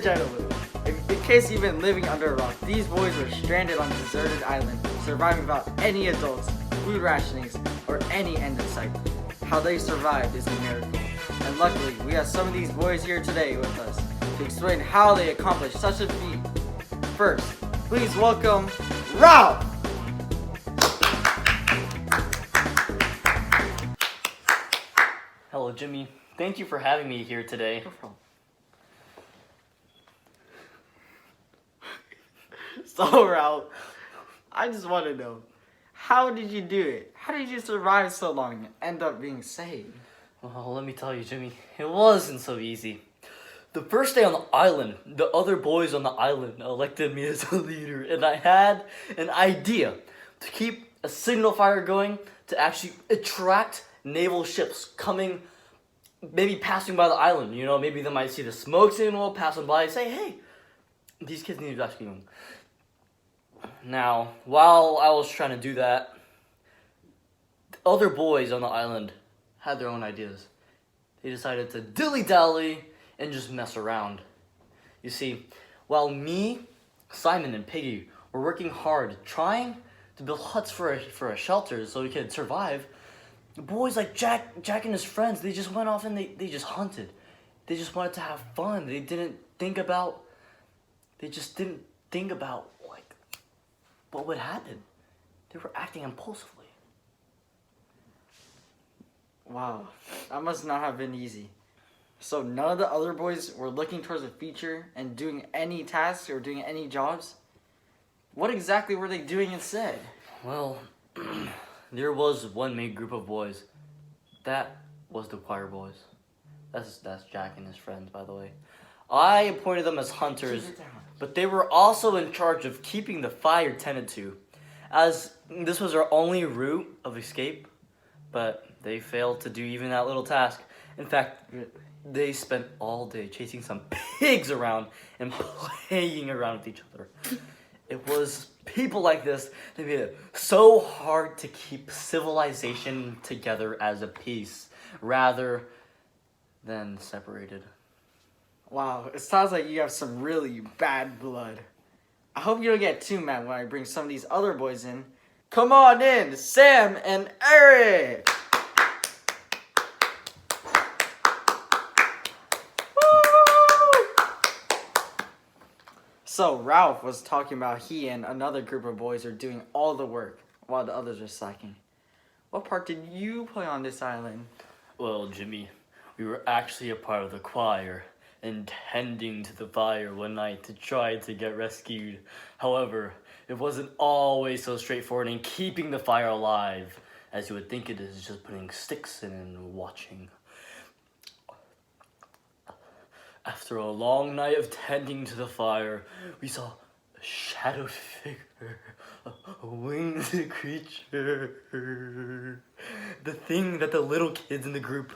and gentlemen, in case you've been living under a rock, these boys were stranded on a deserted island, surviving without any adults, food rationings, or any end in sight. How they survived is a miracle. And luckily, we have some of these boys here today with us to explain how they accomplished such a feat. First, please welcome Ralph! Hello, Jimmy. Thank you for having me here today. No problem. So, Ralph, I just want to know, how did you do it? How did you survive so long and end up being saved? Well, let me tell you, Jimmy, it wasn't so easy. The first day on the island, the other boys on the island elected me as a leader, and I had an idea to keep a signal fire going to actually attract naval ships coming, maybe passing by the island. You know, maybe they might see the smoke signal, passing by, and say, hey, these kids need rescuing. Now, while I was trying to do that, the other boys on the island had their own ideas. They decided to dilly-dally and just mess around. You see, while me, Simon, and Piggy were working hard trying to build huts for a shelter so we could survive, the boys like Jack and his friends, they just went off and they just hunted. They just wanted to have fun. They just didn't think about like what would happen. They were acting impulsively. Wow, that must not have been easy. So none of the other boys were looking towards the future and doing any tasks or doing any jobs? What exactly were they doing instead? Well, there was one main group of boys. That was the choir boys. That's Jack and his friends, by the way. I appointed them as hunters, but they were also in charge of keeping the fire tended to, as this was our only route of escape, but they failed to do even that little task. In fact, they spent all day chasing some pigs around and playing around with each other. It was people like this that made it so hard to keep civilization together as a piece, rather than separated. Wow, it sounds like you have some really bad blood. I hope you don't get too mad when I bring some of these other boys in. Come on in, Sam and Eric! So Ralph was talking about he and another group of boys are doing all the work while the others are slacking. What part did you play on this island? Well, Jimmy, we were actually a part of the choir and tending to the fire one night to try to get rescued. However, it wasn't always so straightforward in keeping the fire alive as you would think it is just putting sticks in and watching. After a long night of tending to the fire, we saw a shadow figure, a winged creature. The thing that the little kids in the group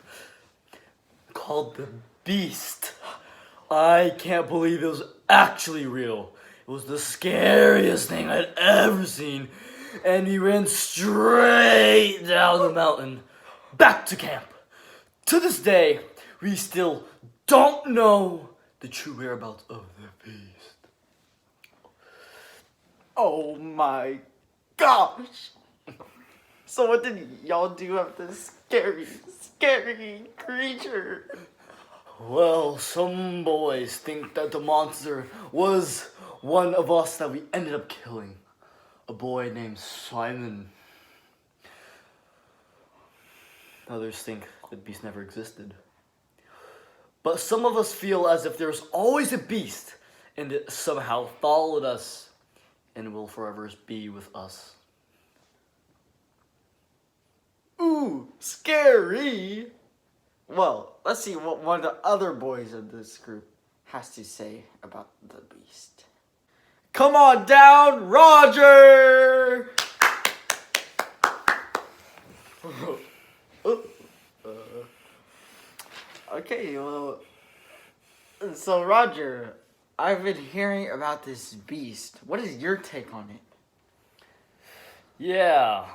called the Beast. I can't believe it was actually real. It was the scariest thing I'd ever seen. And he ran straight down the mountain, back to camp. To this day, we still don't know the true whereabouts of the Beast. Oh my gosh! So what did y'all do after this scary creature? Well, some boys think that the monster was one of us that we ended up killing. A boy named Simon. Others think the Beast never existed. But some of us feel as if there's always a beast and it somehow followed us and will forever be with us. Ooh, scary! Well, let's see what one of the other boys of this group has to say about the Beast. Come on down, Roger! Okay, well, so Roger, I've been hearing about this Beast. What is your take on it? Yeah,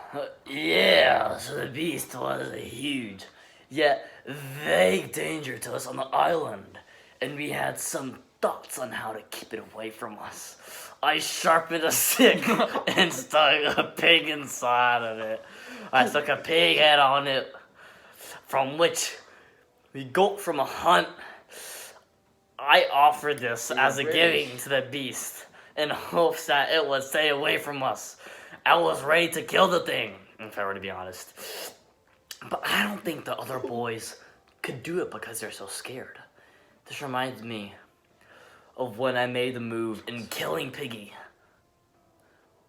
so the Beast was a huge, yet vague danger to us on the island. And we had some thoughts on how to keep it away from us. I sharpened a stick and stuck a pig inside of it. I stuck a pig head on it, from which we go from a hunt. I offered this as a giving to the beast in hopes that it would stay away from us. I was ready to kill the thing, if I were to be honest. But I don't think the other boys could do it because they're so scared. This reminds me of when I made the move in killing Piggy.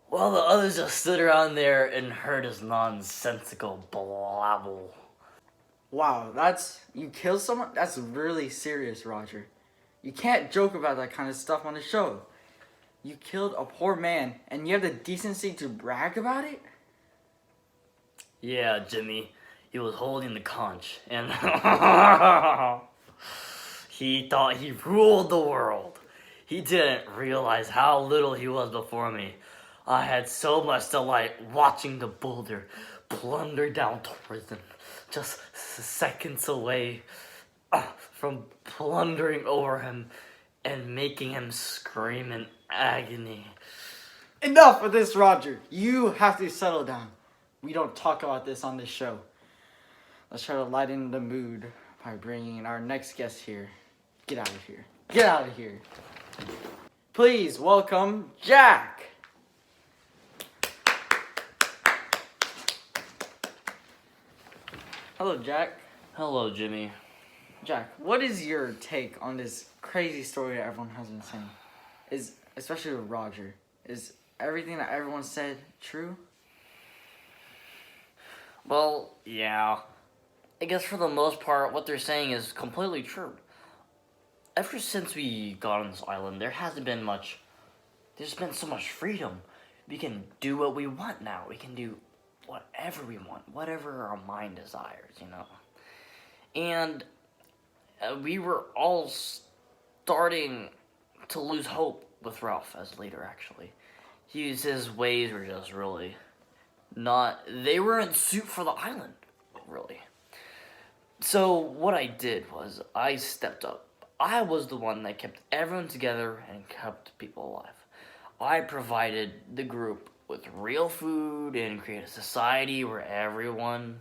While the others just stood around there and heard his nonsensical blabble. Wow, you killed someone? That's really serious, Roger. You can't joke about that kind of stuff on the show. You killed a poor man, and you have the decency to brag about it? Yeah, Jimmy. He was holding the conch, and he thought he ruled the world. He didn't realize how little he was before me. I had so much delight watching the boulder plunder down towards him, just seconds away from plundering over him and making him scream in agony. Enough of this, Roger. You have to settle down. We don't talk about this on this show. Let's try to lighten the mood by bringing in our next guest here. Get out of here. Get out of here. Please welcome Jack. Hello, Jack. Hello, Jimmy. Jack, what is your take on this crazy story that everyone has been saying? Especially with Roger. Is everything that everyone said true? Well, yeah. I guess for the most part, what they're saying is completely true. Ever since we got on this island, there's been so much freedom. We can do what we want now. We can do whatever we want, whatever our mind desires, you know. And we were all starting to lose hope with Ralph as leader, actually. His ways were just really they weren't suit for the island, really. So what I did was I stepped up. I was the one that kept everyone together and kept people alive. I provided the group with real food and created a society where everyone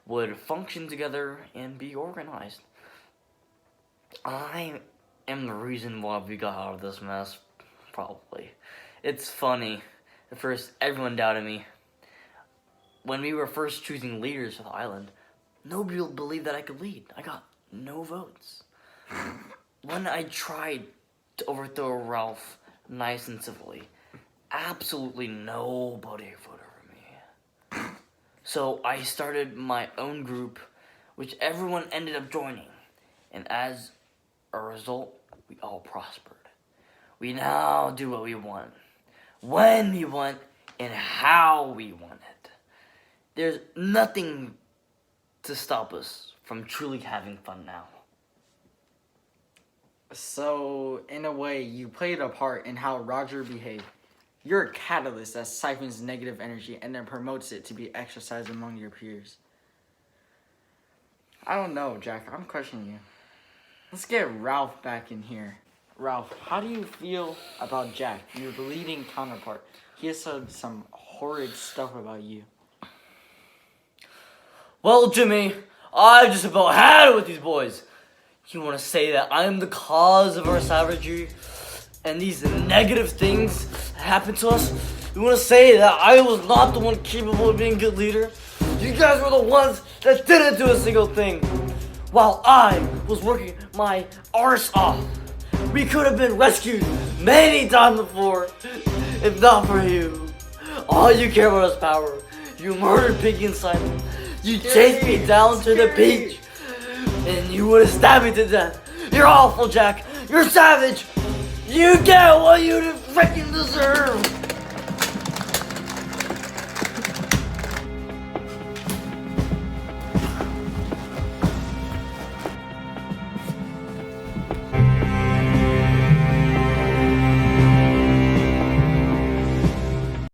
would function together and be organized. I am the reason why we got out of this mess, probably. It's funny. At first, everyone doubted me. When we were first choosing leaders for the island, nobody believed that I could lead. I got no votes. When I tried to overthrow Ralph nice and civilly, absolutely nobody voted for me. So I started my own group, which everyone ended up joining. And as a result, we all prospered. We now do what we want, when we want, and how we want it. There's nothing to stop us from truly having fun now. So, in a way, you played a part in how Roger behaved. You're a catalyst that siphons negative energy and then promotes it to be exercised among your peers. I don't know, Jack. I'm questioning you. Let's get Ralph back in here. Ralph, how do you feel about Jack, your leading counterpart? He has said some horrid stuff about you. Well, Jimmy, I just about had it with these boys. You want to say that I'm the cause of our savagery and these negative things that happen to us? You want to say that I was not the one capable of being a good leader? You guys were the ones that didn't do a single thing, while I was working my arse off. We could have been rescued many times before, if not for you. All you care about is power. You murdered Piggy and Simon. You chased me down to the beach, and you would have stabbed me to death. You're awful, Jack. You're savage. You get what you freaking deserve.